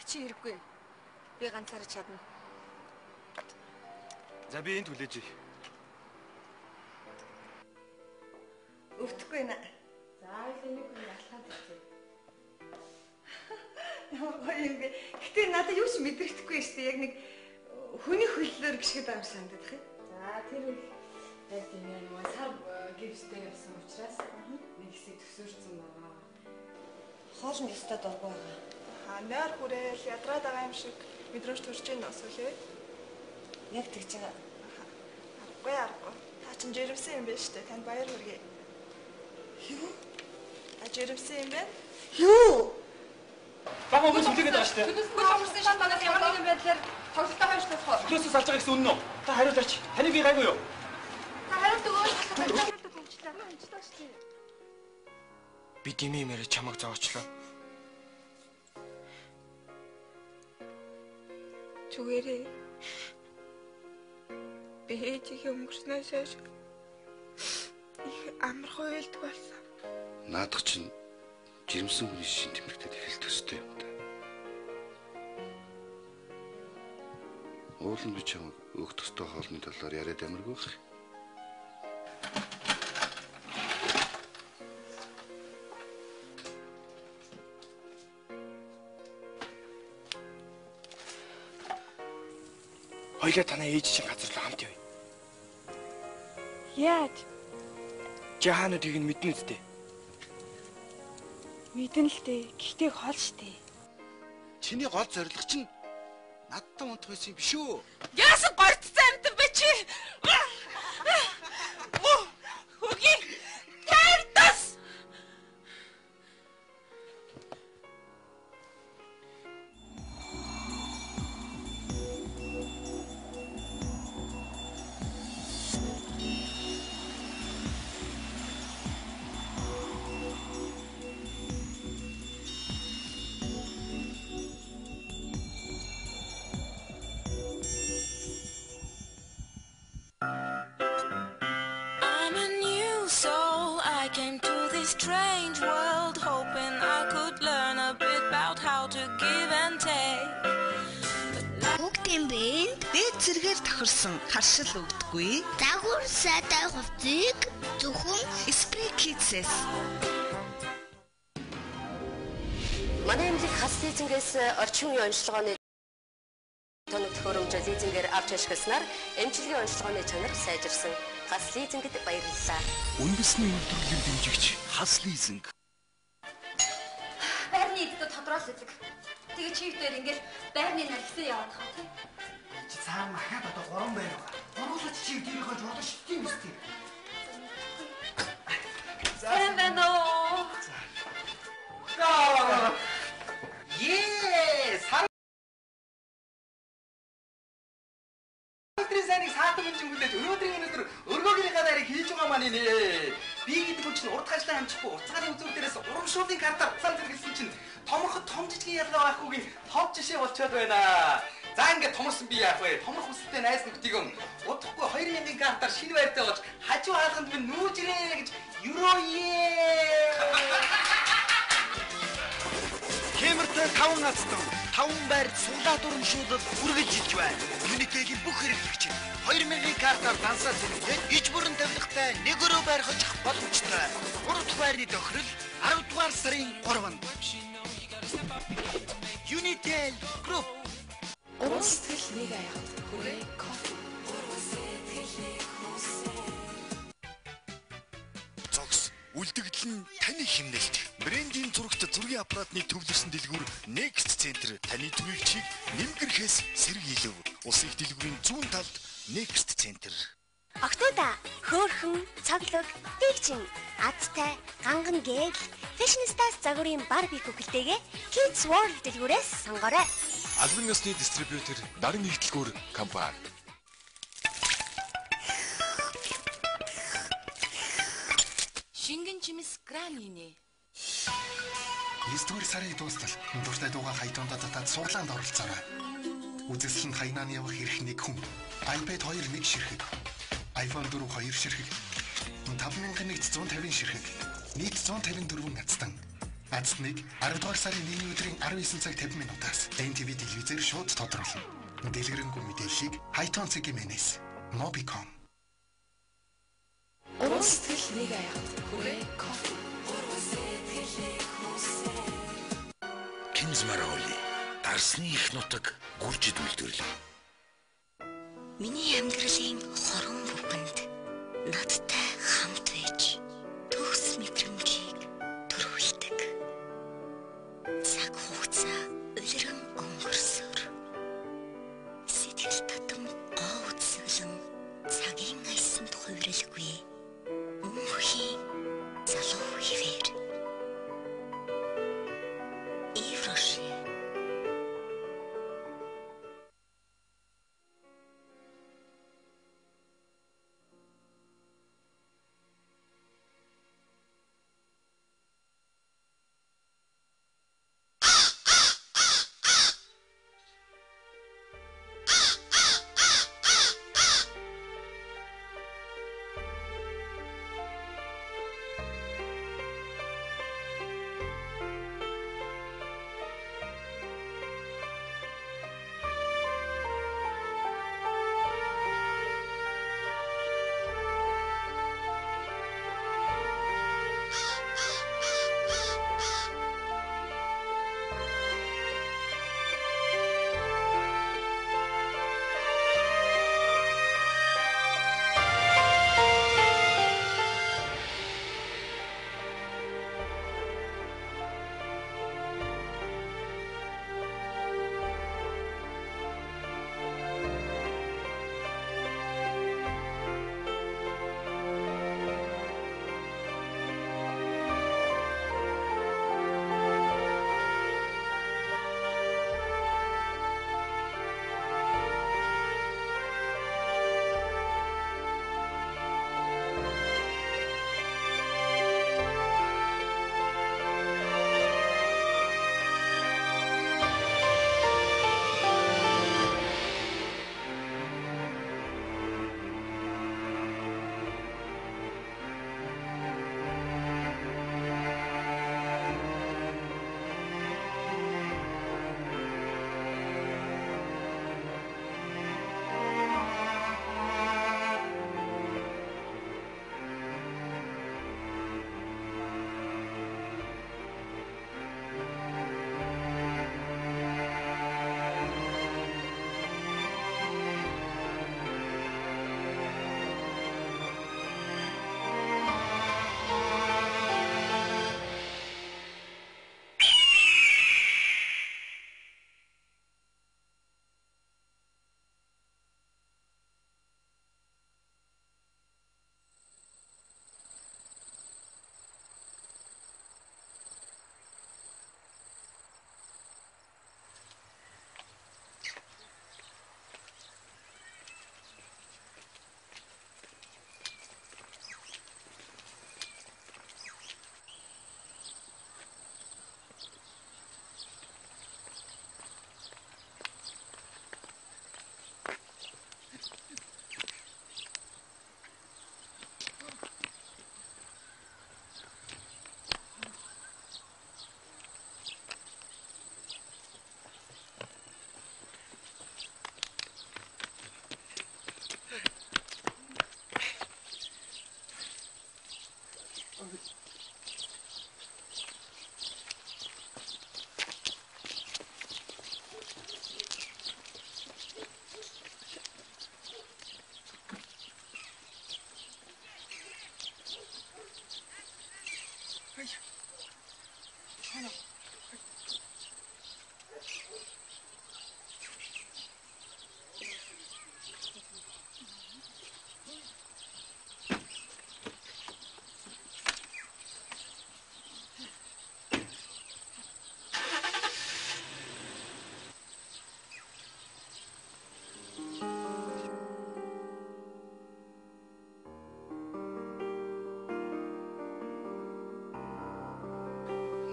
чи хэрэггүй. Би ганцаараа чадна. За би энд хүлээж. Өвдөхгүй нэ. За энийг хүн ялхаад ирчихэ. Яа юм бэ? Гэтэ надад юу ч мэдрэгдэхгүй шүү дээ. Яг нэг хүний хөллөөр гიშгэд аим санддаг хэ. За тэр үл яг тийм юм сар гипстэй явсан учраас нэг хэсэг төсөөрсөн байгаа. Хоол нь өстөд дургүй байгаа. Нойр хүрээл ядраад байгаа юм шиг мэдрэмж төрж ийн өсвөл Яг тэгж байгаа. Аргагүй. Та чинь жирэмсэн юм байна шүү дээ. Танд баяр хүргэе. Юу? Жирэмсэн юм байна? Юу? Бага өгөөс үлээгээд байгаа шүү дээ. Төлөвлөсөн томорсон шатанаас ямар нэгэн байдлаар тоглолтоо хойш тусах. Төлөөсөө салж байгаа гэсэн үнэн үү? Та хариулаач. Таны би гайгүй юу? Та хариулт өгөөч. Хариулт өгөөчлээ. Амжилтаа шүү дээ. Би дими мэрэ чамайг зовоочлоо. Зүгээрээ. Би ээжийнхээ өнгөрснөөс хойш их амархан уйлдаг болсон. Наадах чинь жирэмсэн хүний шин тэмдэгтэд их л төстэй юм да. Уулын би чамайг өөх төстэй хоолны талаар яриад амиргүй байх. Хоёлаа танаа ээж чинь газар руу хамт явъя. Яаж? Жахануудыг нь мэднэ үстэй. Мэдэн л дээ. Гэхдээ хол штэ. Чиний гол зорилго чинь надтай унтах байсан юм биш үү? Яасан гортцсан амт бэ чи? Хөгийн тайртас. Strange world, hoping I could learn a bit about how to give and take. Бүгдийн бэнд дээд зэргээр тохирсон харшил өгдөггүй. загвар сайтай хувцыг зөвхөн Spray Kids-с. Манай эмнэлэг хас лизингээс орчин үеийн онцлогооны тоног төхөөрөмж лизингээр авч ашигласнаар эмчилгээ онцлогооны чанар сайжирсан. Хас лизингд баярлалаа. Үндэсний үйлдвэрлэлийн дэмжигч Хас лизинг. Байрны идэд тодорхойлол үзэг. Тэгээ чивтээр ингээл байрны наргсан яваад хаа тий. Чи цаана махад одоо 3 байр байгаа. Оруулаач чи дээрээ жолоо шигтийн үстэй. Сайн байна уу? Yes! Санийг саатан мэнжин хүлээж өнөөдрийн өнөөдөр өргөөгийн гадаарыг хийж байгаа маань нэ. Би гэдэг хүн чинь урд хажлаа хамчихгүй уцгааны үзүүр дээрээс урамшуулын картаар цан зэрэглэсэн чинь томорхот том жижигэн ялгаа байхгүйгийн тод жишээ болчиход байна. За ингээд томорсон би яах вэ? Томорх үстэй найз нөхдийгөө удахгүй 2000-ийн картаар шинэ байртай болж хажуу хаалганд минь нүүж ирээ гэж юроие. Хэмэртэй 5 ацтан 5 байр суглаа дурамшуулал үргэлж иж байна. Юнитэгийн бүх хэрэглэгч 2000-ийн картаар дансаа зэрэглээд иж бүрэн тавилгатай нэг өрөө байр хочих боломжтой. 3 дахь байрны тохирол 10 дугаар сарын 3-нд. Unitel Group. Уралстгэл нэг аяхад хүрээ кофе. Зогс үлдэгдэл нь таны химнэлт. Брендийн зурагт зургийн аппаратны төвлөрсөн дэлгүүр Next Center таны түгээгчийг нэмгэрхээс сэрэг илүү. Ус их дэлгүүрийн зүүн талд Next Center. Октода хөөрхөн, цоглог, дэгчин, азтай, ганган гээл, Fashionistas загварын Barbie бүхэлдээгээ Kids World дэлгүүрээс сонгоорой. Албан ёсны дистрибьютор Наран нэгдэлгүүр компани. Шингэн чимэс Гранини. 9-р сарын дуустал дуртай дуугаа хаягдуунда татаад суглаанд оролцоорой. Үзэсгэлэнд хаянааны явах эрх нэг хүн. iPad 2 1 ширхэг. iPhone 4 2 ширхэг. 5150 ширхэг. Нийт 154 нацтан. Азсныг 10 дугаар сарын 1 өдрийн 19 цаг 50 минутаас NTV телевизээр шууд тодруулна. Дэлгэрэнгүй мэдээллийг Хайтон Цэгимэнэс Mobicom. Уран сэтгэл нэг аянд хүрээ кофе. Кинзмараули дарсны их нутаг гүржид үлдэрлээ. Миний амьдралын хорон бүхэнд надтай хамт байж төгс мэдрэмжийг төрүүлдэг. Цаг хугацаа улиран өнгөрсөөр сэтгэл татам гоо үзэглэн цагийн айсанд хувирлгүй мөнхийн залуу хിവэр. Иврош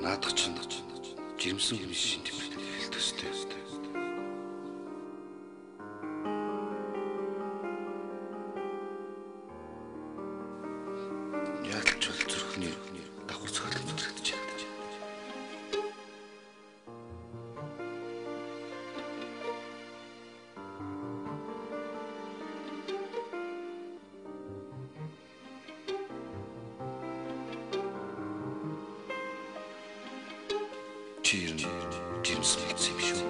Наадах чинь жирэмсэн хүний шин тэмдэгт хэлэх төстэй. Яалтч бол зүрхний давхар цогцолтой зүрхтэж байна. жирэмсэн болсон юм шүү.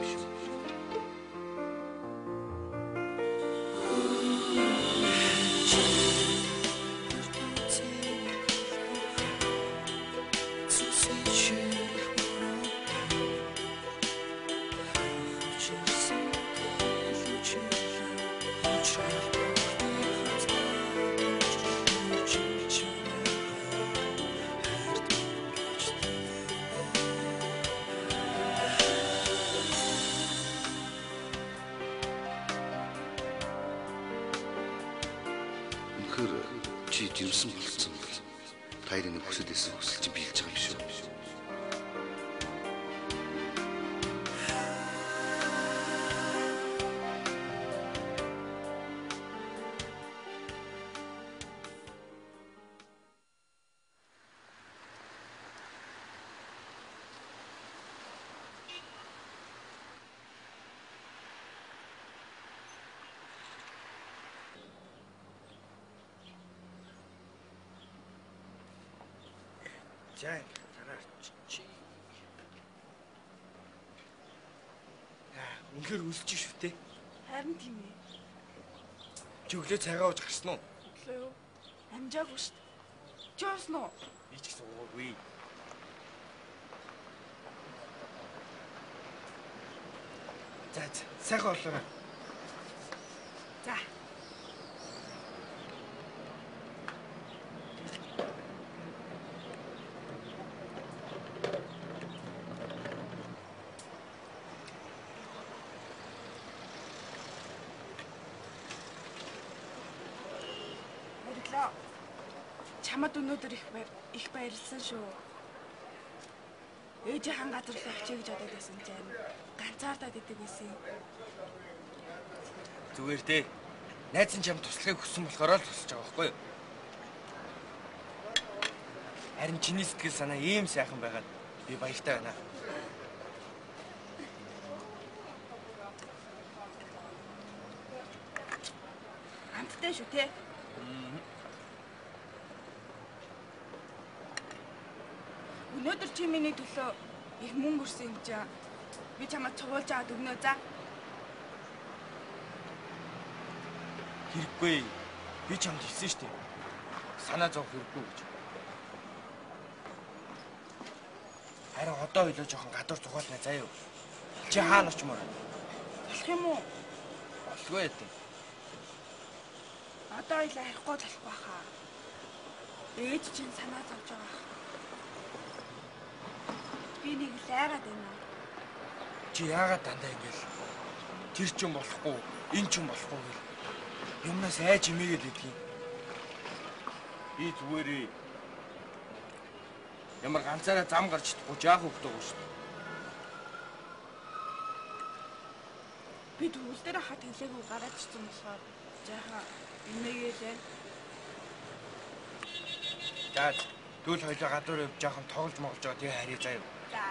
Чи жирэмсэн болсон бол тайрын хүсэл эсвэл хүсэл чи биелж байгаа юм шүү. Жаа гараа чи. Үнэхээр үлж шүү дээ. Харин тийм ээ. Чи өглөө цагаа ууж гарсан уу? Өглөө юу? Амжаагүй шүү дээ. Чи уусан уу? Би ч гэсэн уугүй. За сайхан болоорой. За. Чамд өнөөдөр их баярлсан шүү. Ээжийн газар л очие гэж бодоод байсан чинь ганцаардаад идэг байсан юм. Зүгээр дээ. Найз нь чам туслахыг хүссэн болохоор л тусалж байгаа байхгүй юу? Харин чиний сэтгэл санаа ийм сайхан байгаад би баяртай байна. Амттай шүү те. Өнөөдөр чи миний төлөө их мөнгө өрсөн юм чинь би чамд цугуулж аваад өгнө за. Хэрэггүй. Би чамд хэлсэн шүү дээ. Санаа зовх хэрэггүй гэж. Харин одоо ойлоо жоохон гадуур зугаална заа юу. Чи хаана очмоор? Болох юм уу? Болгүй ээ. Одоо ойлоо ярихгүй болохгүй хаа. Ээж чинь санаа зовж байгаа. Би нэг л айгаад байна. Чи яагаад дандаа ингээл тэр ч юм болохгүй, энэ ч юм болохгүй гэл юмнаас айж имээгээл идэг юм. Би зүгээрээ ямар ганцаараа зам гарч чадахгүй яах хөвгтэй байгаа шүү дээ. Би төгөл дээр хат хэлээгүй гараад ирсэн болохоор жаахан имээгээл байна. За тэгвэл хоёлоо гадуур явж жаахан тоглож моголж байгаа тэгээ харьяа заа юу. За.